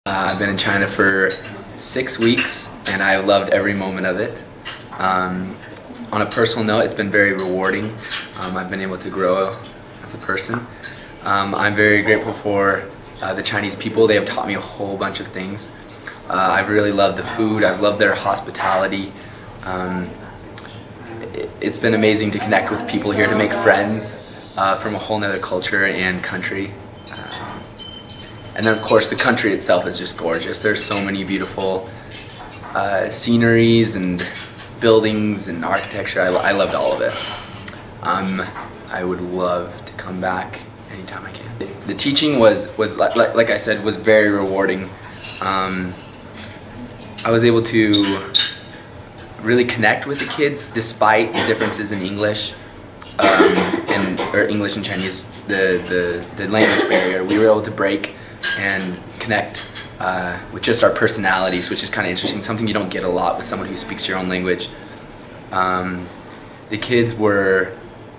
I've been in China for 6 weeks and I loved every moment of it. On a personal note, it's been very rewarding. I've been able to grow as a person. I'm very grateful for the Chinese people. They have taught me a whole bunch of things. I've really loved the food. I've loved their hospitality. It's been amazing to connect with people here, to make friends from a whole nother culture and country. And then of course the country itself is just gorgeous. There's so many beautiful sceneries and buildings and architecture. I loved all of it. I would love to come back anytime I can. The teaching was like I said, was very rewarding. I was able to really connect with the kids despite the differences in English or English and Chinese, the language barrier. We were able to break and connect with just our personalities, which is kind of interesting, something you don't get a lot with someone who speaks your own language. The kids were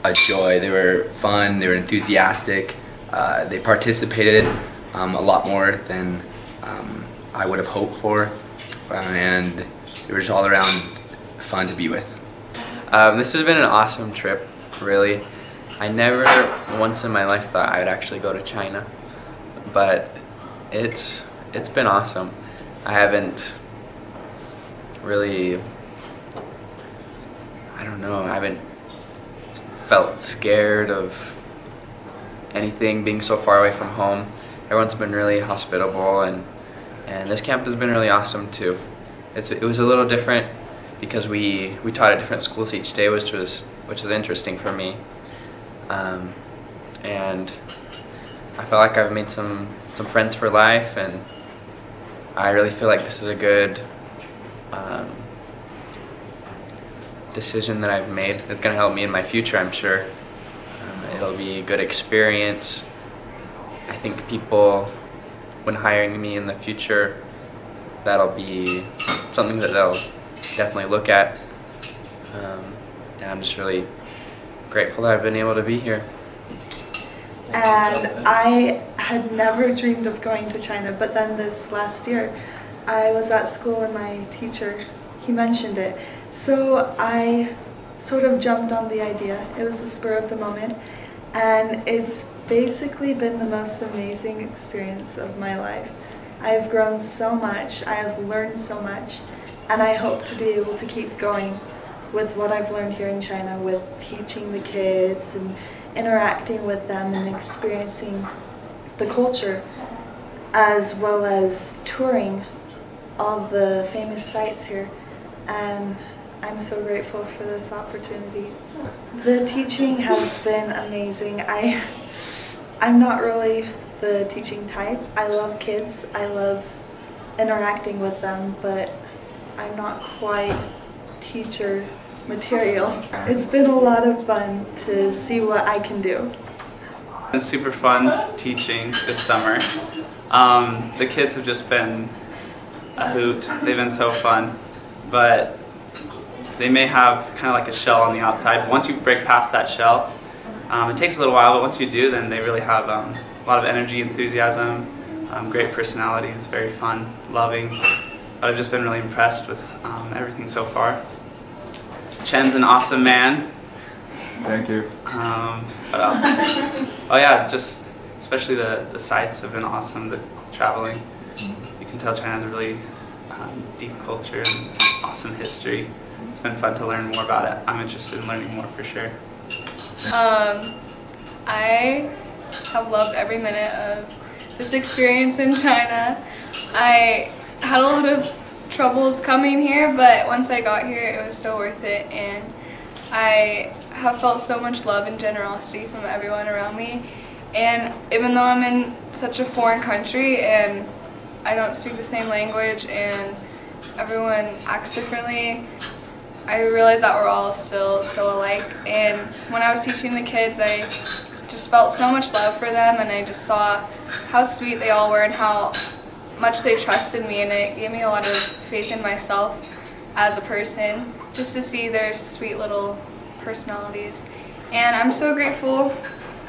a joy. They were fun, they were enthusiastic, they participated a lot more than I would have hoped for, and they were just all around fun to be with. This has been an awesome trip, really. I never once in my life thought I'd actually go to China, but it's been awesome. I haven't really, I haven't felt scared of anything being so far away from home. Everyone's been really hospitable, and this camp has been really awesome too. It was a little different because we taught at different schools each day, which was interesting for me. And I feel like I've made some friends for life, and I really feel like this is a good decision that I've made. It's going to help me in my future, I'm sure. It'll be a good experience. I think people, when hiring me in the future, that'll be something that they'll definitely look at. And I'm just really grateful that I've been able to be here. And I had never dreamed of going to China, but then this last year I was at school and my teacher, he mentioned it. So I sort of jumped on the idea. It was the spur of the moment, and it's basically been the most amazing experience of my life. I have grown so much, I have learned so much, and I hope to be able to keep going with what I've learned here in China, with teaching the kids and interacting with them and experiencing the culture, as well as touring all the famous sites here. And I'm so grateful for this opportunity. The teaching has been amazing. I'm not really the teaching type. I love kids, I love interacting with them, but I'm not quite teacher material. It's been a lot of fun to see what I can do. It's super fun teaching this summer. The kids have just been a hoot. They've been so fun, but they may have kind of like a shell on the outside. Once you break past that shell, it takes a little while, but once you do, then they really have a lot of energy, enthusiasm, great personalities, very fun, loving. But I've just been really impressed with everything so far. Chen's an awesome man. Thank you. What else? Oh yeah, just especially the sites have been awesome, the traveling. You can tell China has a really deep culture and awesome history. It's been fun to learn more about it. I'm interested in learning more for sure. I have loved every minute of this experience in China. I had a lot of troubles coming here, but once I got here, it was so worth it, and I have felt so much love and generosity from everyone around me. And even though I'm in such a foreign country and I don't speak the same language and everyone acts differently, I realized that we're all still so alike. And when I was teaching the kids, I just felt so much love for them, and I just saw how sweet they all were and how much they trusted me, and it gave me a lot of faith in myself as a person, just to see their sweet little personalities. And I'm so grateful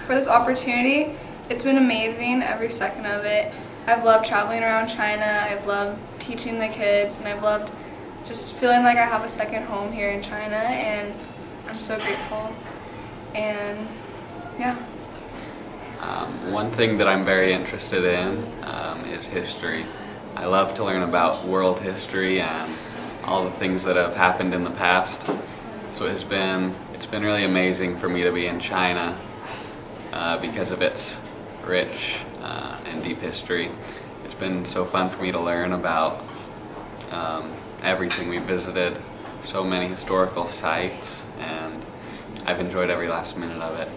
for this opportunity. It's been amazing, every second of it. I've loved traveling around China, I've loved teaching the kids, and I've loved just feeling like I have a second home here in China, and I'm so grateful. And yeah. One thing that I'm very interested in is history. I love to learn about world history and all the things that have happened in the past. So it's been really amazing for me to be in China because of its rich and deep history. It's been so fun for me to learn about everything we visited, so many historical sites, and I've enjoyed every last minute of it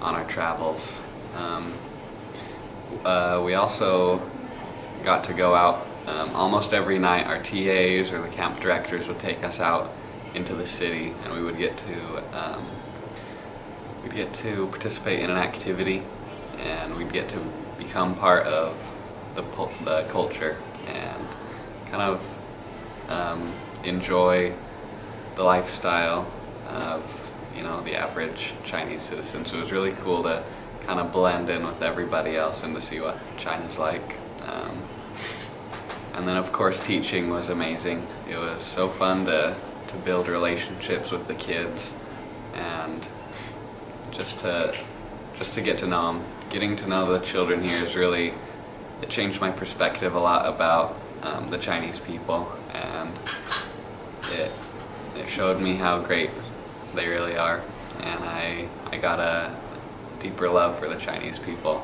on our travels. We also got to go out almost every night. Our TAs or the camp directors would take us out into the city, and we would get to participate in an activity, and we'd get to become part of the culture and kind of enjoy the lifestyle of the average Chinese citizen. So it was really cool to kind of blend in with everybody else and to see what China's like. And then of course teaching was amazing. It was so fun to build relationships with the kids and just to get to know them. Getting to know the children here it changed my perspective a lot about the Chinese people, and it showed me how great they really are, and I got a deeper love for the Chinese people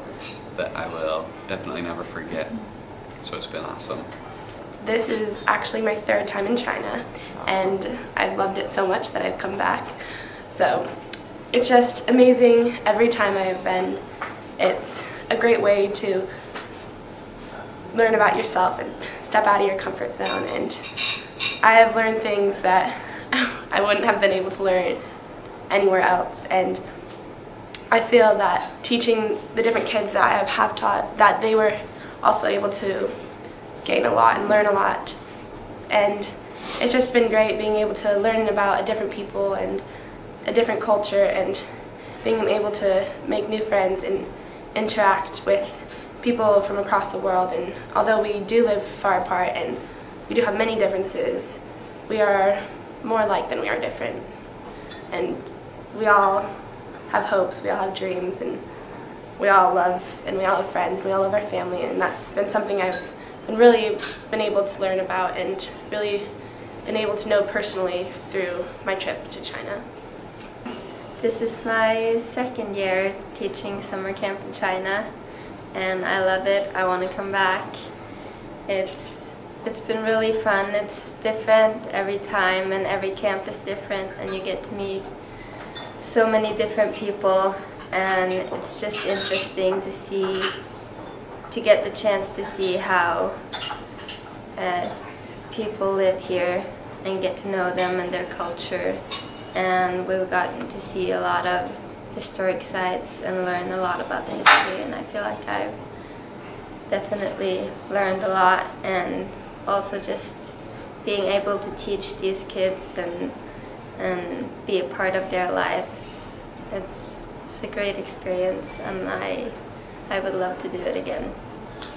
that I will definitely never forget. So it's been awesome. This is actually my third time in China, and I've loved it so much that I've come back. So it's just amazing every time I've been. It's a great way to learn about yourself and step out of your comfort zone, and I have learned things that I wouldn't have been able to learn anywhere else. And I feel that teaching the different kids that I have taught, that they were also able to gain a lot and learn a lot. And it's just been great being able to learn about a different people and a different culture, and being able to make new friends and interact with people from across the world. And although we do live far apart and we do have many differences, we are more alike than we are different. And we all have hopes, we all have dreams, and we all love, and we all have friends, and we all love our family, and that's been something I've really been able to learn about and really been able to know personally through my trip to China. This is my second year teaching summer camp in China, and I love it. I want to come back. It's been really fun. It's different every time, and every camp is different, and you get to meet so many different people, and it's just interesting to get the chance to see how people live here and get to know them and their culture. And we've gotten to see a lot of historic sites and learn a lot about the history, and I feel like I've definitely learned a lot, and also just being able to teach these kids and be a part of their lives. It's a great experience, and I would love to do it again.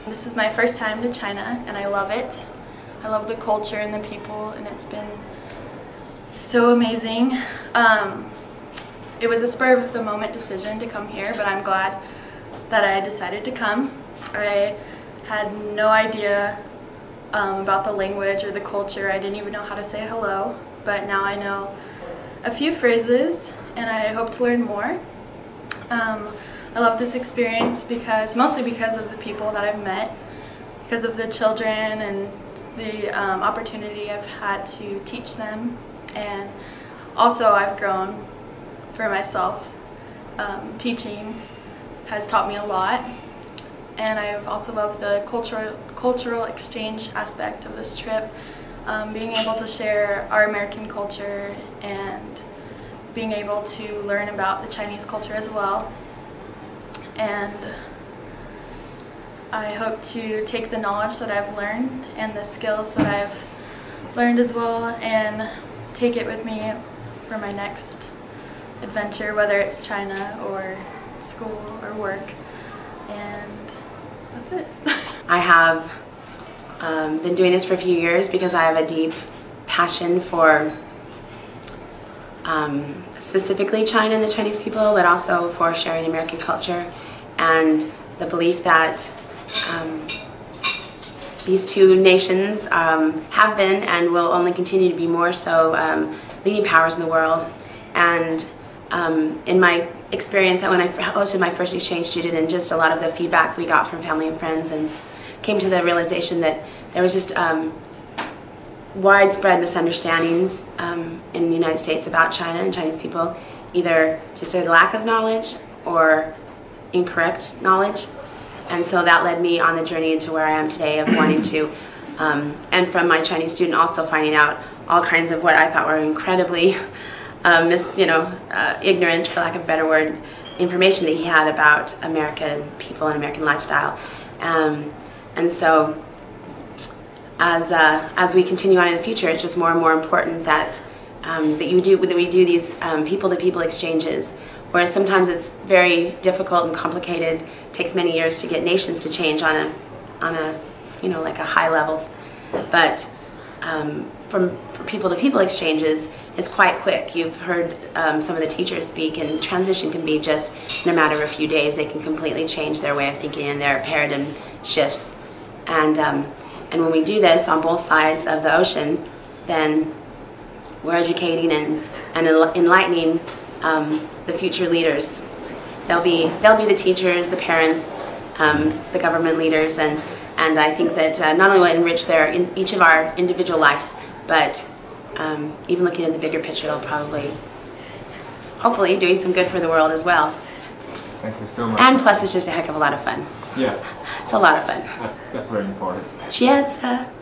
This is my first time to China, and I love it. I love the culture and the people, and it's been so amazing. It was a spur of the moment decision to come here, but I'm glad that I decided to come. I had no idea about the language or the culture. I didn't even know how to say hello, but now I know a few phrases, and I hope to learn more. I love this experience mostly because of the people that I've met, because of the children and the opportunity I've had to teach them, and also I've grown for myself. Teaching has taught me a lot, and I've also loved the cultural exchange aspect of this trip, being able to share our American culture and being able to learn about the Chinese culture as well. And I hope to take the knowledge that I've learned and the skills that I've learned as well and take it with me for my next adventure, whether it's China or school or work. And that's it. I have been doing this for a few years because I have a deep passion for specifically China and the Chinese people, but also for sharing American culture and the belief that these two nations have been and will only continue to be more so leading powers in the world. And in my experience, when I hosted my first exchange student, and just a lot of the feedback we got from family and friends, and came to the realization that there was just widespread misunderstandings in the United States about China and Chinese people, either just a lack of knowledge or incorrect knowledge. And so that led me on the journey into where I am today of wanting to, and from my Chinese student also finding out all kinds of what I thought were incredibly ignorant, for lack of a better word, information that he had about American people and American lifestyle. And so as we continue on in the future, it's just more and more important that we do these people-to-people exchanges, whereas sometimes it's very difficult and complicated. It takes many years to get nations to change on a like a high levels, but for people-to-people exchanges, it's quite quick. You've heard some of the teachers speak, and transition can be just in a matter of a few days. They can completely change their way of thinking and their paradigm shifts. And when we do this on both sides of the ocean, then we're educating and enlightening the future leaders. They'll be the teachers, the parents, the government leaders, and I think that not only will it enrich each of our individual lives, but even looking at the bigger picture, it'll probably, hopefully, doing some good for the world as well. Thank you so much. And plus, it's just a heck of a lot of fun. Yeah. It's a lot of fun. That's very important. 茄子。